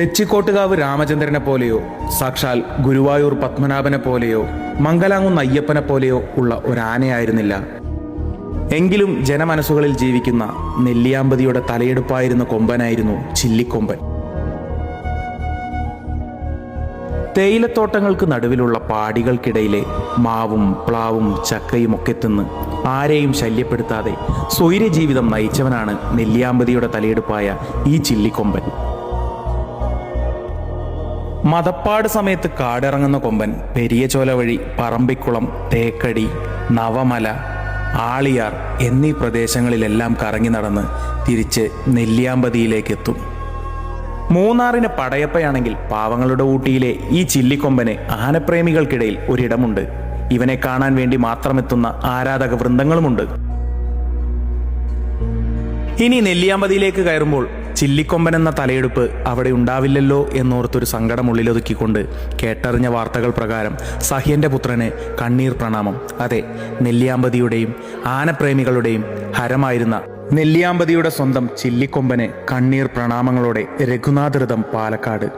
തെച്ചിക്കോട്ടുകാവ് രാമചന്ദ്രനെ പോലെയോ സാക്ഷാൽ ഗുരുവായൂർ പത്മനാഭനെ പോലെയോ മംഗലാംകുന്ന് അയ്യപ്പനെ പോലെയോ ഉള്ള ഒരാനയായിരുന്നില്ല. എങ്കിലും ജനമനസ്സുകളിൽ ജീവിക്കുന്ന നെല്ലിയാമ്പതിയുടെ തലയെടുപ്പായിരുന്ന കൊമ്പനായിരുന്നു ചില്ലിക്കൊമ്പൻ. തേയിലത്തോട്ടങ്ങൾക്ക് നടുവിലുള്ള പാടികൾക്കിടയിലെ മാവും പ്ലാവും ചക്കയും ഒക്കെ തിന്ന് ആരെയും ശല്യപ്പെടുത്താതെ സ്വൈര്യജീവിതം നയിച്ചവനാണ് നെല്ലിയാമ്പതിയുടെ തലയെടുപ്പായ ഈ ചില്ലിക്കൊമ്പൻ. മതപ്പാട് സമയത്ത് കാടിറങ്ങുന്ന കൊമ്പൻ പെരിയചോല വഴി പറമ്പിക്കുളം, തേക്കടി, നവമല, ആളിയാർ എന്നീ പ്രദേശങ്ങളിലെല്ലാം കറങ്ങി നടന്ന് തിരിച്ച് നെല്ലിയാമ്പതിയിലേക്ക് എത്തും. മൂന്നാറിന് പടയപ്പയാണെങ്കിൽ പാവങ്ങളുടെ ഊട്ടിയിലെ ഈ ചില്ലിക്കൊമ്പന് ആനപ്രേമികൾക്കിടയിൽ ഒരിടമുണ്ട്. ഇവനെ കാണാൻ വേണ്ടി മാത്രമെത്തുന്ന ആരാധക വൃന്ദങ്ങളുമുണ്ട്. ഇനി നെല്ലിയാമ്പതിയിലേക്ക് കയറുമ്പോൾ ചില്ലിക്കൊമ്പൻ എന്ന തലയെടുപ്പ് അവിടെ ഉണ്ടാവില്ലല്ലോ എന്നോർത്തൊരു സങ്കടം ഉള്ളിലൊതുക്കിക്കൊണ്ട് കേട്ടറിഞ്ഞ വാർത്തകൾ പ്രകാരം സഹ്യന്റെ പുത്രന് കണ്ണീർ പ്രണാമം. അതെ, നെല്ലിയാമ്പതിയുടെയും ആനപ്രേമികളുടെയും ഹരമായിരുന്ന നെല്ലിയാമ്പതിയുടെ സ്വന്തം ചില്ലിക്കൊമ്പന് കണ്ണീർ പ്രണാമങ്ങളോടെ രഘുനാഥൃതം പാലക്കാട്.